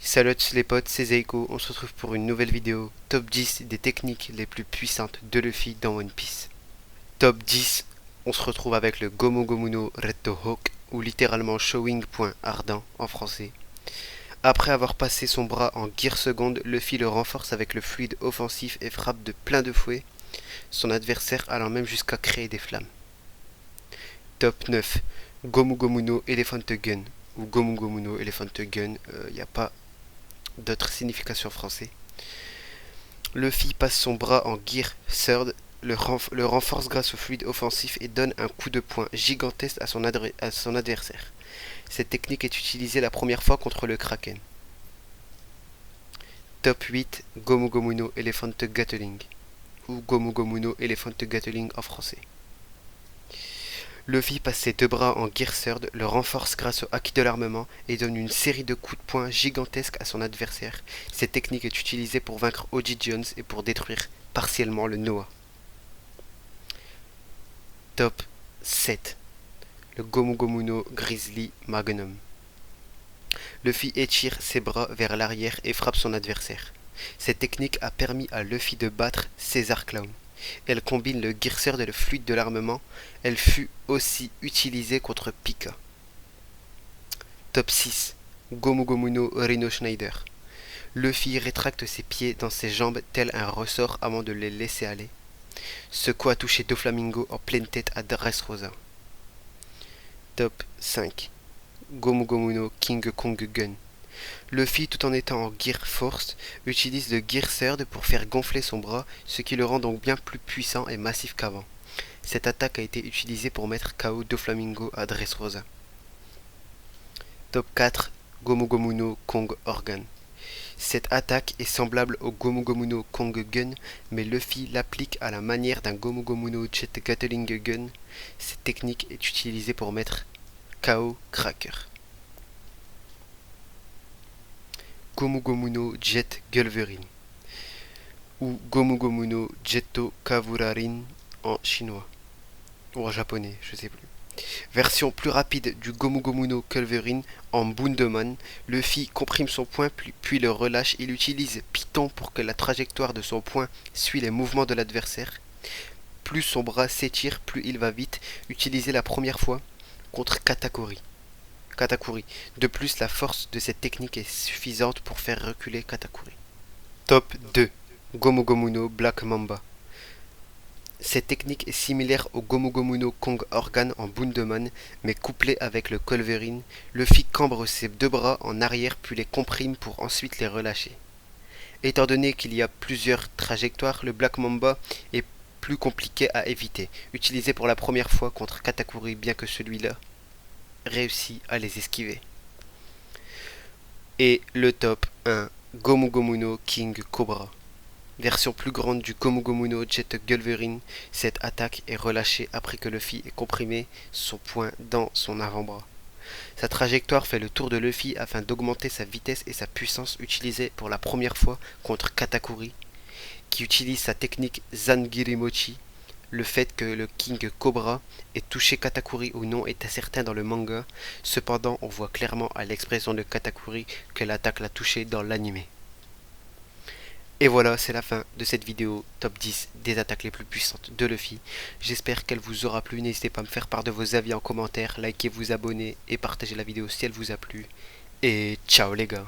Salut à tous les potes, c'est Zeiko, on se retrouve pour une nouvelle vidéo, top 10 des techniques les plus puissantes de Luffy dans One Piece. Top 10, on se retrouve avec le Gomu Gomu no Red Hawk, ou littéralement Showing Point Ardent en français. Après avoir passé son bras en gear seconde, Luffy le renforce avec le fluide offensif et frappe de plein de fouet, son adversaire allant même jusqu'à créer des flammes. Top 9, Gomu Gomu no Elephant Gun, ou Gomu Gomu no Elephant Gun, il n'y a pas d'autres significations en français. Luffy passe son bras en Gear Third, le renforce grâce au fluide offensif et donne un coup de poing gigantesque à son adversaire. Cette technique est utilisée la première fois contre le Kraken. Top 8, Gomu Gomu no Elephant Gatling, ou Gomu Gomu no Elephant Gatling en français. Luffy passe ses deux bras en Gear Third, le renforce grâce au haki de l'armement et donne une série de coups de poing gigantesques à son adversaire. Cette technique est utilisée pour vaincre Oji Jones et pour détruire partiellement le Noah. Top 7, le Gomu Gomu no Grizzly Magnum. Luffy étire ses bras vers l'arrière et frappe son adversaire. Cette technique a permis à Luffy de battre Caesar Clown. Elle combine le Gear et le fluide de l'armement. Elle fut aussi utilisée contre Pika. Top 6, Gomu Gomu no Rhino Schneider. Luffy rétracte ses pieds dans ses jambes tel un ressort avant de les laisser aller. Ce coup a touché Doflamingo en pleine tête à Dressrosa. Top 5, Gomu Gomu no King Kong Gun. Luffy, tout en étant en Gear Force, utilise le Gear Third pour faire gonfler son bras, ce qui le rend donc bien plus puissant et massif qu'avant. Cette attaque a été utilisée pour mettre KO Doflamingo à Dressrosa. Top 4, Gomu Gomu no Kong Organ. Cette attaque est semblable au Gomu Gomu no Kong Gun, mais Luffy l'applique à la manière d'un Gomu Gomu no Jet Gatling Gun. Cette technique est utilisée pour mettre KO Cracker. Gomu Gomu no Jet Gulverin, ou Gomu Gomu no Jetto Kavurarin en chinois, ou en japonais, je sais plus. Version plus rapide du Gomu Gomu no Culverin en Bundeman, Luffy comprime son poing puis le relâche. Il utilise Python pour que la trajectoire de son poing suit les mouvements de l'adversaire. Plus son bras s'étire, plus il va vite, utilisé la première fois contre Katakuri. De plus, la force de cette technique est suffisante pour faire reculer Katakuri. Top 2, Gomu Gomu no Black Mamba. Cette technique est similaire au Gomu Gomu no Kong Organ en Bundeman, mais couplée avec le Culverin. Luffy cambre ses deux bras en arrière puis les comprime pour ensuite les relâcher. Étant donné qu'il y a plusieurs trajectoires, le Black Mamba est plus compliqué à éviter, utilisé pour la première fois contre Katakuri bien que celui-là réussit à les esquiver. Et le top 1, Gomu Gomu no King Cobra. Version plus grande du Gomu Gomu no Jet Gulverin, cette attaque est relâchée après que Luffy ait comprimé son poing dans son avant-bras. Sa trajectoire fait le tour de Luffy afin d'augmenter sa vitesse et sa puissance, utilisée pour la première fois contre Katakuri, qui utilise sa technique Zangirimochi. Le fait que le King Cobra ait touché Katakuri ou non est incertain dans le manga, cependant on voit clairement à l'expression de Katakuri que l'attaque l'a touché dans l'anime. Et voilà, c'est la fin de cette vidéo top 10 des attaques les plus puissantes de Luffy. J'espère qu'elle vous aura plu, n'hésitez pas à me faire part de vos avis en commentaire, likez, vous abonnez et partagez la vidéo si elle vous a plu. Et ciao les gars.